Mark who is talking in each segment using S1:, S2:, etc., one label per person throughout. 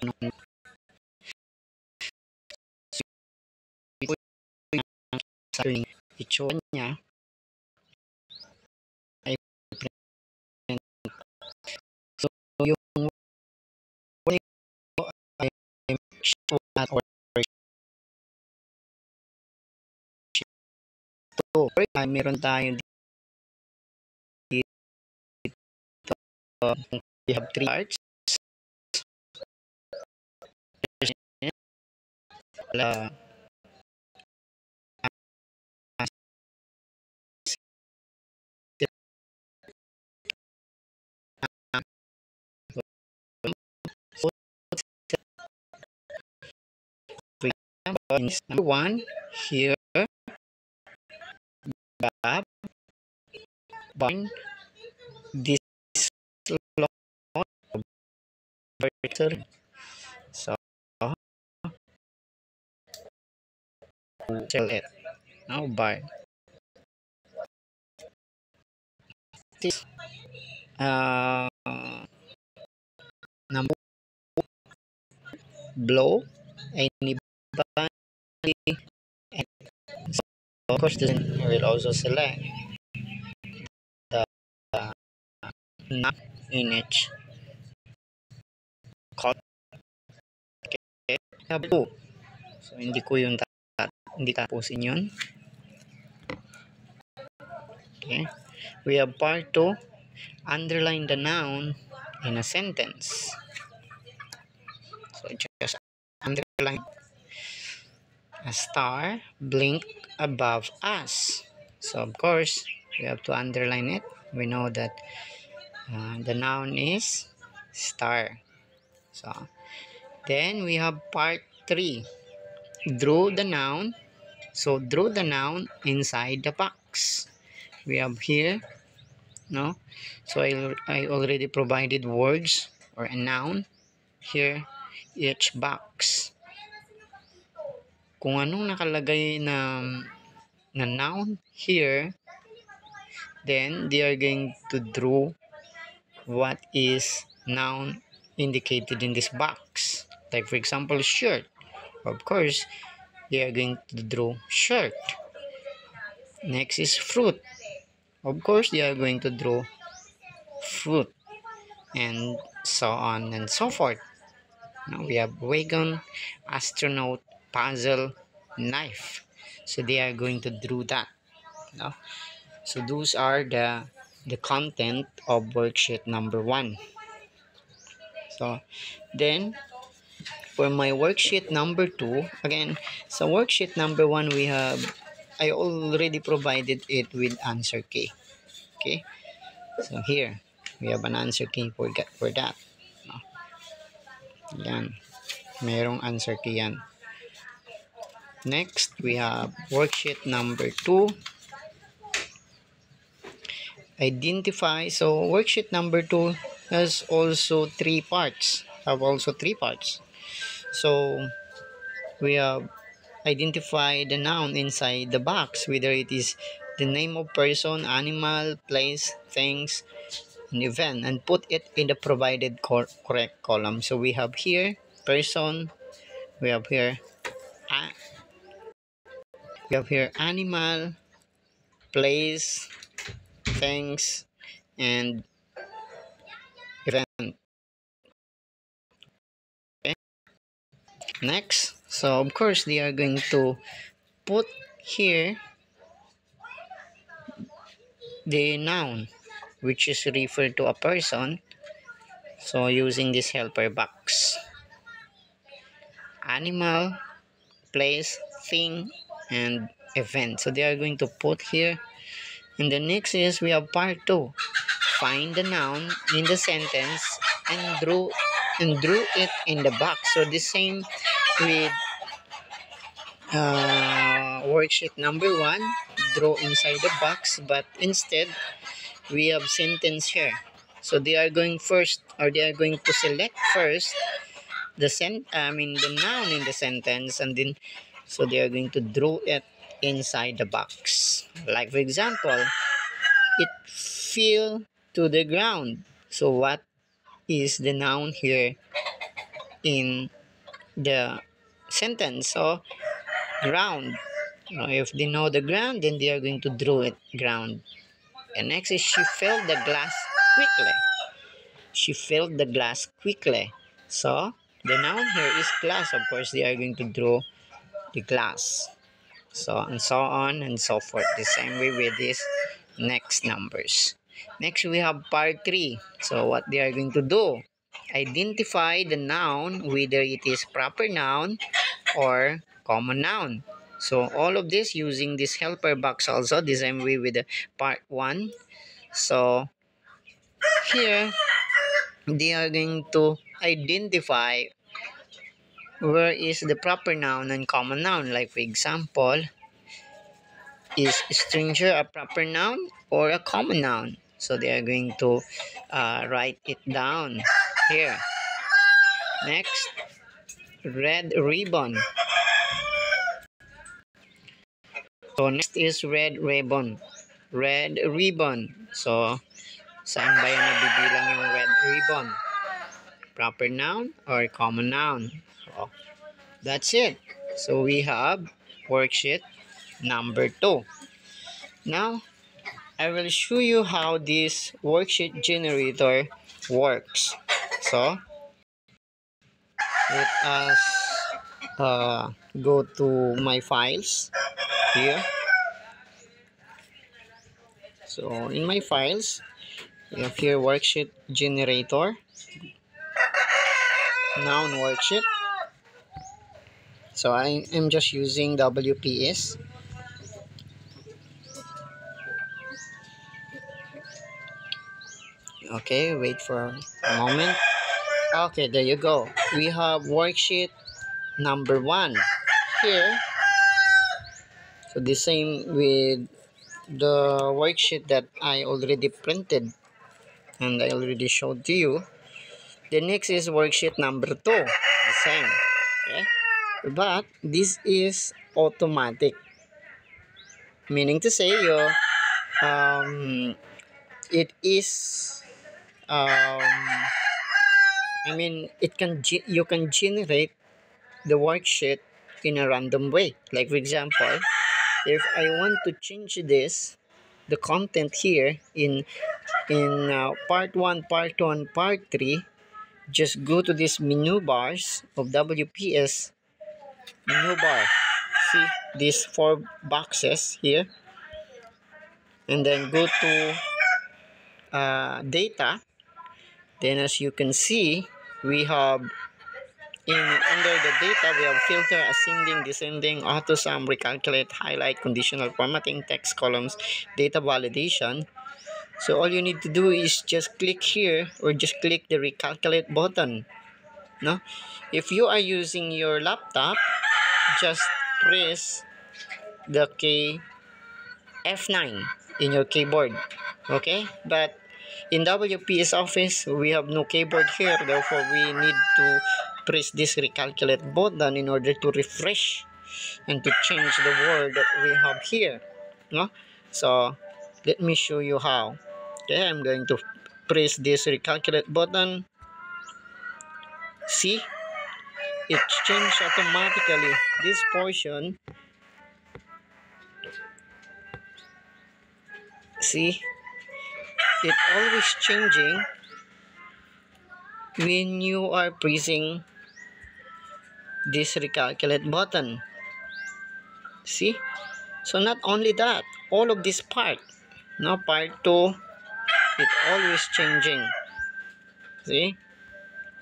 S1: nun sa itsura niya ay different. So yung word ko ay or to. Meron tayo dito, we have three parts. Uh, number one, here, Bob, Barn, this long, verter. So, sell it. Now, buy. This, number blow, anybody, and so, of course, then we will also select the not in each call. Okay, so hindi ko yung hindi tapusin yun. Okay, we have part 2, underline the noun in a sentence. So just underline a star blink above us. So of course we have to underline it. We know that the noun is star. So then we have part 3, draw the noun. So draw the noun inside the box. We have here, no? So I already provided words or a noun here, each box. Kung anong nakalagay na noun here, then they are going to draw what is noun indicated in this box. Like for example, shirt. Of course, they are going to draw shirt. Next is fruit. Of course, they are going to draw fruit, and so on and so forth. Now we have wagon, astronaut, puzzle, knife. So they are going to draw that. No? So those are the content of worksheet number 1. So then for my worksheet number 2, again, so worksheet number 1 I already provided it with answer key. Okay, so here we have an answer key for that. No? Yan, merong answer key yan. Next, we have worksheet number 2, identify. So worksheet number 2 has also 3 parts. So we have identify the noun inside the box, whether it is the name of person, animal, place, things, an event, and put it in the provided correct column. So we have here person, we have here animal, place, things, and event. Okay. Next, so of course they are going to put here the noun which is referred to a person, so using this helper box. Animal, place, thing, and event. So they are going to put here. And the next is we have part 2. Find the noun in the sentence and draw it in the box. So the same with worksheet number 1, draw inside the box, but instead we have sentence here. So they are going to select first the noun in the sentence, and then so they are going to draw it inside the box. Like for example, it fell to the ground. So what is the noun here in the sentence. So ground. If they know the ground, then they are going to draw it ground. And next is she filled the glass quickly. She filled the glass quickly. So the noun here is glass. Of course, they are going to draw the glass. So and so on and so forth. The same way with these next numbers. Next we have part 3. So what they are going to do, identify the noun, whether it is proper noun or common noun. So all of this using this helper box also, the same way with the part 1. So here they are going to identify where is the proper noun and common noun. Like for example, is stranger a proper noun or a common noun? So they are going to write it down here. Next, red ribbon. So next is red ribbon. Red ribbon. So saan ba yung nabibilang yung red ribbon? Proper noun or common noun? So that's it. So we have worksheet number 2. Now, I will show you how this worksheet generator works. So, let us go to my files here. So, in my files, we have here worksheet generator, noun worksheet. So, I am just using WPS. Okay, wait for a moment. Okay, there you go. We have worksheet number 1 here. So the same with the worksheet that I already printed and I already showed to you. The next is worksheet number 2. The same. Okay? But this is automatic. Meaning to say it is you can generate the worksheet in a random way. Like for example, if I want to change the content here in part 1, part 2, and part 3, just go to this menu bars of WPS menu bar. See these 4 boxes here, and then go to data. Then as you can see, we have under the data, we have filter, ascending, descending, auto sum, recalculate, highlight, conditional formatting, text columns, data validation. So all you need to do is just click here or just click the recalculate button. No? If you are using your laptop, just press the key F9 in your keyboard. Okay? But in WPS Office, we have no keyboard here. Therefore, we need to press this recalculate button in order to refresh and to change the word that we have here. No? So, let me show you how. Okay, I'm going to press this recalculate button. See? It changed automatically. This portion. See? It always changing when you are pressing this recalculate button. See? So not only that, all of this part, now part 2, it always changing. See?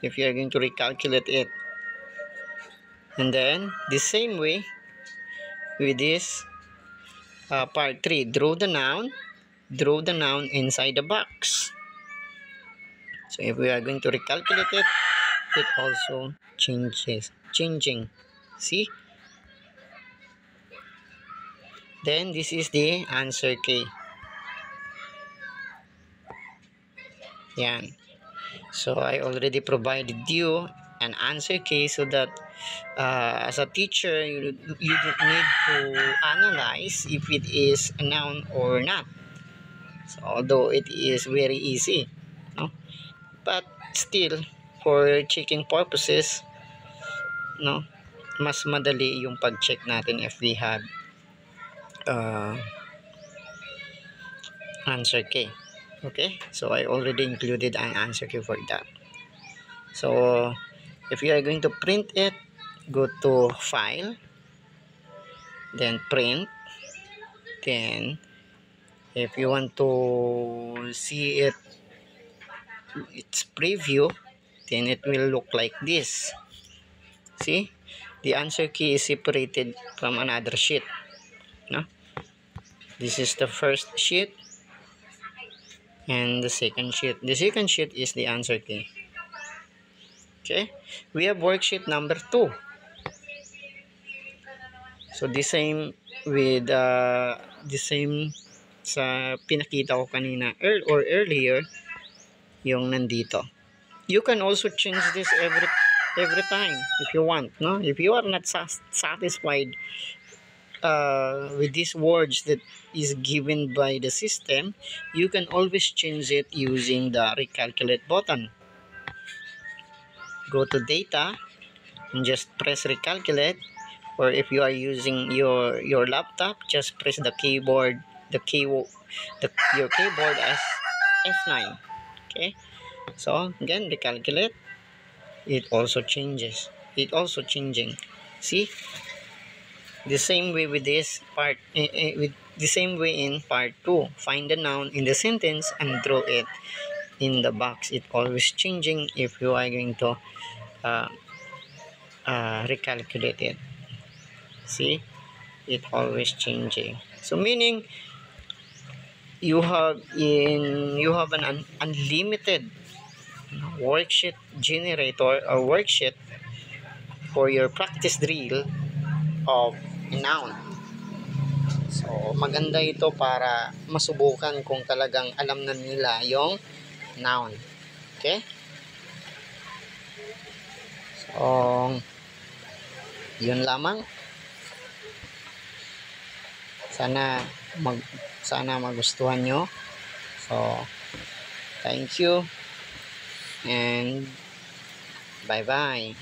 S1: If you are going to recalculate it. And then the same way with this part 3, draw the noun inside the box. So if we are going to recalculate it, it also changing. See? Then this is the answer key. Yan. So I already provided you an answer key so that as a teacher, you don't need to analyze if it is a noun or not. So although it is very easy, no? But still, for checking purposes, no, mas madali yung pag-check natin if we have answer key. Okay, so I already included an answer key for that. So if you are going to print it, go to file, then print. Then if you want to see its preview, then it will look like this. See, the answer key is separated from another sheet, no? This is the first sheet and the second sheet. The second sheet is the answer key. Okay, we have worksheet number 2. So the same with the same sa pinakita ko kanina earlier, yung nandito. You can also change this every time if you want, no? If you are not satisfied with these words that is given by the system, you can always change it using the recalculate button. Go to data and just press recalculate, or if you are using your laptop, just press the keyboard, your keyboard as F9. Okay, so again recalculate, it also changes, it also changing. See, the same way with this part, with the same way in part 2, find the noun in the sentence and draw it in the box. It always changing if you are going to recalculate it. See, it always changing. So meaning you have an unlimited worksheet generator or worksheet for your practice drill of noun. So maganda ito para masubukan kung talagang alam na nila yung noun. Okay, so yun lamang. Sana magustuhan nyo. So thank you and bye bye.